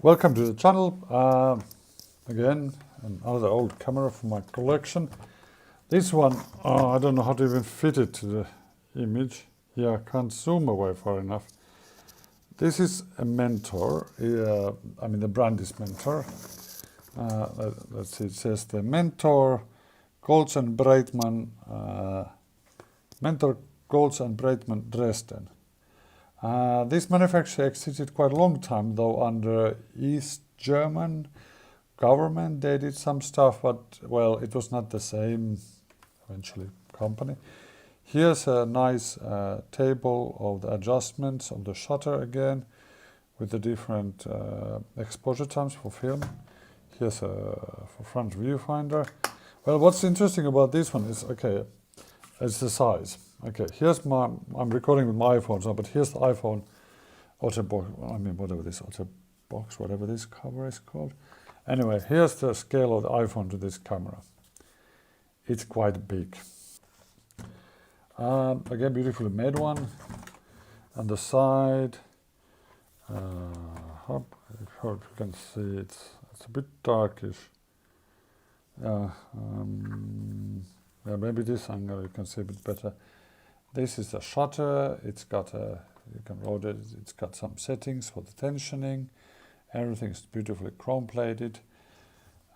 Welcome to the channel. Again, another old camera from my collection. This one, I don't know how to even fit it to the image. Yeah, I can't zoom away far enough. This is a Mentor. I mean, the brand is Mentor. Let's see, it says the Mentor Golds and Breitman, Mentor Golds and Breitman Dresden. This manufacturer existed quite a long time, though under East German government they did some stuff, but well, it was not the same eventually company. Here's a nice table of the adjustments of the shutter again, with the different exposure times for film. Here's a for front viewfinder. Well, what's interesting about this one is, okay, it's the size. Okay, here's I'm recording with my iPhone, so, but here's the iPhone OtterBox, I mean, whatever this OtterBox, whatever this cover is called. Anyway, here's the scale of the iPhone to this camera. It's quite big. Again, beautifully made one. On the side, I hope you can see it's a bit darkish. Yeah, maybe this angle you can see a bit better. This is a shutter. It's got you can rotate it. It's got some settings for the tensioning. Everything is beautifully chrome plated.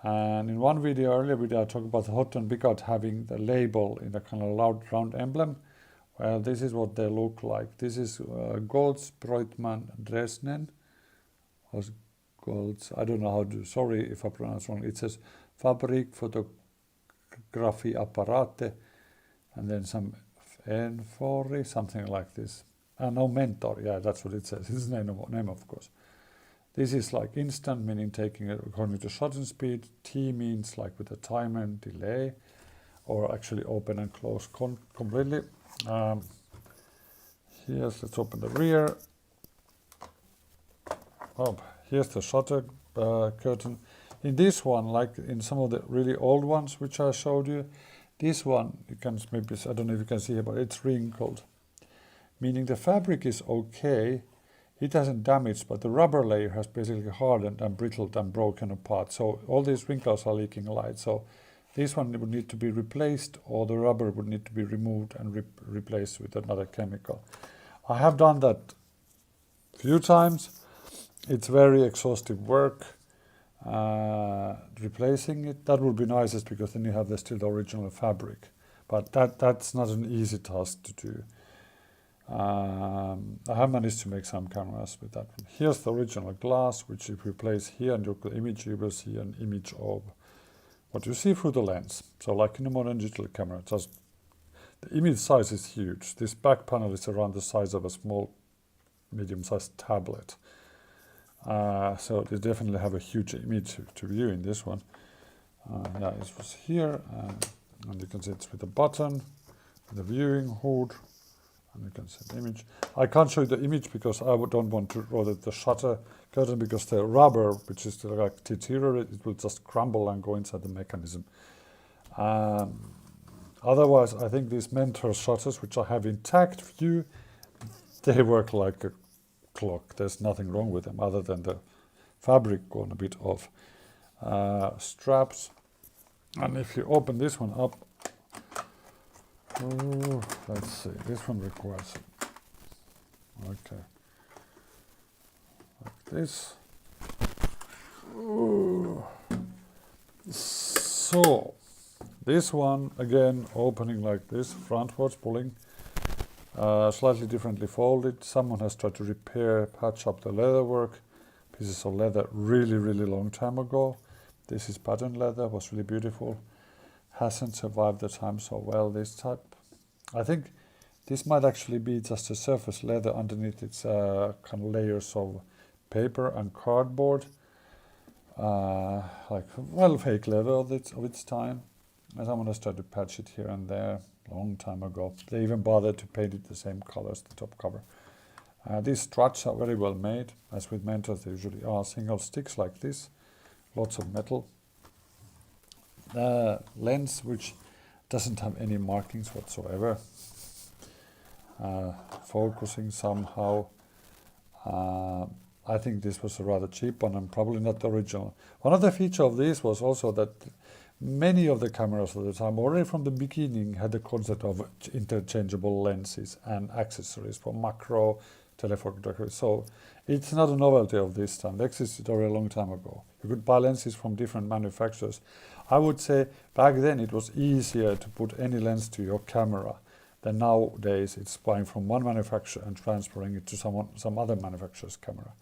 And in one video, earlier video, I talked about the hot and big out having the label in a kind of loud round emblem. Well, this is what they look like. This is Golds Breitman Dresden. Golds, I don't know how to, sorry if I pronounce wrong. It says Fabrik Fotografie Apparate, and then some N4, something like this. No, Mentor, yeah, that's what it says. It's the name, of course. This is like instant, meaning taking it according to shutter speed. T means like with a timer and delay, or actually open and close completely. Let's open the rear. Oh, here's the shutter curtain. In this one, like in some of the really old ones which I showed you, this one, you can maybe, I don't know if you can see here, but it's wrinkled. Meaning the fabric is okay, it hasn't damaged, but the rubber layer has basically hardened and brittled and broken apart. So all these wrinkles are leaking light. So this one would need to be replaced, or the rubber would need to be removed and replaced with another chemical. I have done that a few times. It's very exhaustive work. Replacing it, that would be nicest, because then you have still the original fabric, but that's not an easy task to do. I have managed to make some cameras with that one. Here's the original glass, which if you place here and look at the image, you will see an image of what you see through the lens. So like in a modern digital camera, just the image size is huge. This back panel is around the size of a small medium-sized tablet. So they definitely have a huge image to view in this one. Yeah, it was here, and you can see it's with a button, with a viewing hood, and you can see the image. I can't show you the image because I don't want to rotate the shutter curtain, because the rubber, which is like deteriorated, it will just crumble and go inside the mechanism. Otherwise, I think these Mentor shutters, which I have intact view, they work like a clock. There's nothing wrong with them other than the fabric going a bit off. Straps, and if you open this one up, let's see, this one requires, okay, like this. So this one again, opening like this, frontwards, pulling. Slightly differently folded. Someone has tried to patch up the leather work. Pieces of leather really long time ago. This is pattern leather, was really beautiful. Hasn't survived the time so well, this type. I think this might actually be just a surface leather. Underneath it's kind of layers of paper and cardboard. Like, well, fake leather of its time. And someone has tried to patch it here and there. Long time ago. They even bothered to paint it the same color as the top cover. These struts are very well made, as with Mentors they usually are. Single sticks like this, lots of metal. Lens which doesn't have any markings whatsoever. Focusing somehow. I think this was a rather cheap one and probably not the original. One of the features of this was also that many of the cameras at the time, already from the beginning, had the concept of interchangeable lenses and accessories for macro, telephotography. So it's not a novelty of this time. It existed already a long time ago. You could buy lenses from different manufacturers. I would say back then it was easier to put any lens to your camera than nowadays. It's buying from one manufacturer and transferring it to some other manufacturer's camera.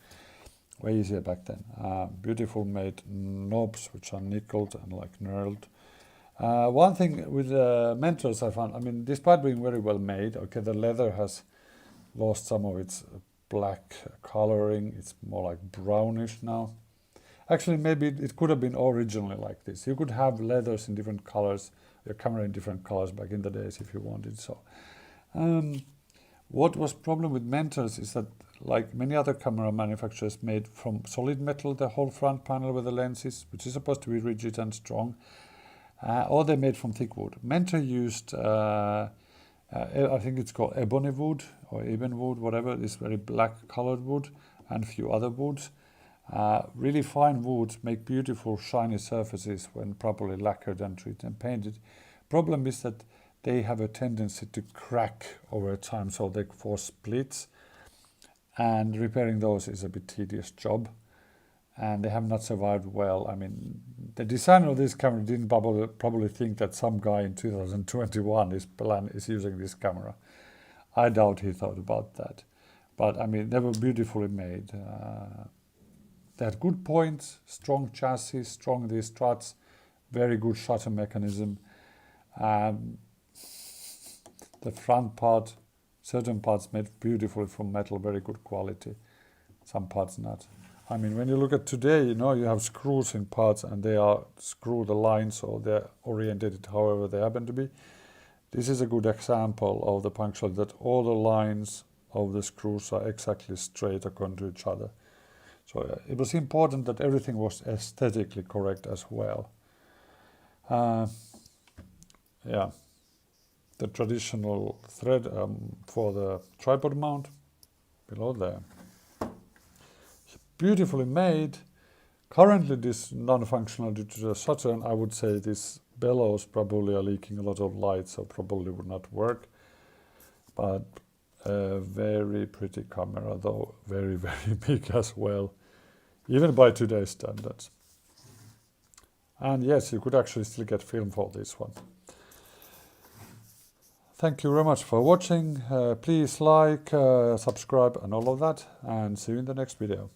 Way easier back then. Beautiful made knobs which are nickeled and like knurled. One thing with Mentors I found, I mean, despite being very well made, okay, the leather has lost some of its black coloring. It's more like brownish now. Actually, maybe it could have been originally like this. You could have leathers in different colors, your camera in different colors back in the days if you wanted so. What was problem with Mentors is that, like many other camera manufacturers, made from solid metal the whole front panel with the lenses, which is supposed to be rigid and strong, or they made from thick wood. Mentor used, I think it's called ebony wood or eben wood, whatever, this very black colored wood, and a few other woods. Really fine woods make beautiful shiny surfaces when properly lacquered and treated and painted. Problem is that they have a tendency to crack over time, so they force splits, and repairing those is a bit tedious job, and they have not survived well. I mean, the designer of this camera didn't probably think that some guy in 2021 is using this camera. I doubt he thought about that, but I mean, they were beautifully made. They had good points, strong chassis, strong these struts, very good shutter mechanism. The front part, certain parts made beautifully from metal, very good quality. Some parts not. I mean, when you look at today, you know, you have screws in parts and they are screwed aligned, so they're oriented however they happen to be. This is a good example of the punctuality, that all the lines of the screws are exactly straight according to each other. So it was important that everything was aesthetically correct as well. Yeah, the traditional thread for the tripod mount below there. Beautifully made. Currently this non-functional due to the shutter, and I would say this bellows probably are leaking a lot of light, so probably would not work. But a very pretty camera, though very, very big as well, even by today's standards. And yes, you could actually still get film for this one. Thank you very much for watching. Please like, subscribe and all of that, and see you in the next video.